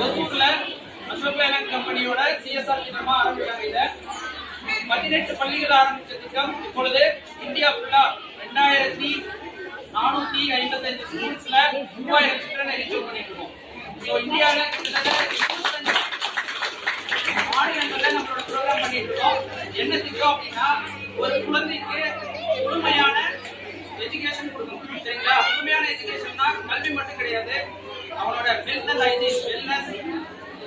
ஒசூர்ல Ashok Layland கம்பெனியோட CSR திட்டமா ஆரம்பிச்சாங்க. இத 18 பள்ளிகள் ஆரம்பிச்ச திட்டம் இப்பொழுது இந்தியா ஃபுல்லா 2455 ஸ்கூல்ஸ்ல 3000 சில்ட்ரன் எலிஜிபிள் பண்ணிட்டு இருக்கோம். ஸோ இந்தியாவில் மாநிலங்கள்ல நம்மளோட ப்ரோக்ராம் பண்ணிட்டு இருக்கோம். என்ன திட்டம் அப்படின்னா, ஒரு குழந்தைக்கு முழுமையான எஜுகேஷன் கொடுக்கணும். சரிங்களா? முழுமையான எஜுகேஷன்னா கல்வி மட்டும் கிடையாது, அவனோட ஹெல்த் அண்ட் ஹைஜீன், வெல்னஸ்,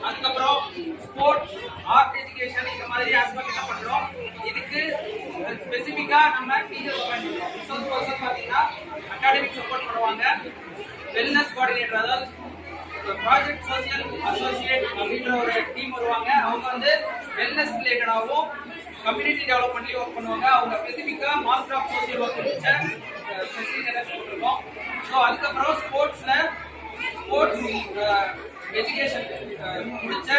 அதுக்கப்புறம் ஸ்போர்ட்ஸ், ஆர்ட் எஜுகேஷன், இந்த மாதிரி ஆஸ்பெக்ட் என்ன பண்றோம். இதுக்கு ஸ்பெசிஃபிக்கா நம்ம டீச்சர்ஸ் பண்ணிருக்கோம். ரிசோர்ஸ் பர்சன் பார்த்தீங்கன்னா அகாடமிக் சப்போர்ட் பண்ணுவாங்க. வெல்னஸ் கோஆர்டினேட்டர், அதாவது ப்ராஜெக்ட் சோசியல் அசோசியேட் அப்படின்ற ஒரு டீம் வருவாங்க. அவங்க வந்து வெல்னஸ் ரிலேட்டடாகவும் கம்யூனிட்டி டெவலப்மெண்ட்லயும் ஒர்க் பண்ணுவாங்க. அவங்க ஸ்பெசிஃபிக்கா மாஸ்டர் ஆஃப் சோசியல் ஒர்க் முடிச்ச ஸ்பெசிஃபிக் போட்டிருக்கோம். ஸோ அதுக்கப்புறம் ஸ்போர்ட்ஸ் எஜுகேஷன் முடிச்ச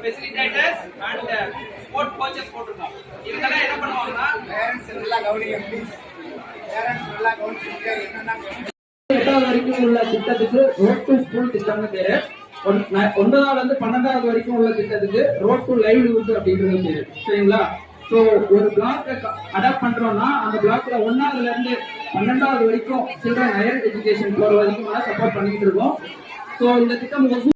ஃபெசிலிட்டேட்டர்ஸ் அண்ட் ஸ்போர்ட் கோச்சஸ் போட்டிருக்கோம். இதுக்கெல்லாம் என்ன பண்ணுவாங்கன்னா, எட்டாவது வரைக்கும் உள்ள திட்டத்துக்கு ரோட் டு ஸ்கூல் திட்டம்னு பேரு. 9ஆவதுல இருந்து 12ஆவது வரைக்கும் உள்ள திட்டத்துக்கு ரோட் டு லைவ்லிஹுட் அப்படின்றது பேரு. சரிங்களா? ஸோ ஒரு பிளாக் அடாப்ட் பண்றோம்னா அந்த பிளாக்ல 1ஆவதுல இருந்து 12ஆவது வரைக்கும் சில்ட்ரன் ஹையர் எஜுகேஷன் போற வரைக்கும் சப்போர்ட் பண்ணிட்டு இருக்கோம். ஸோ இந்த திட்டம்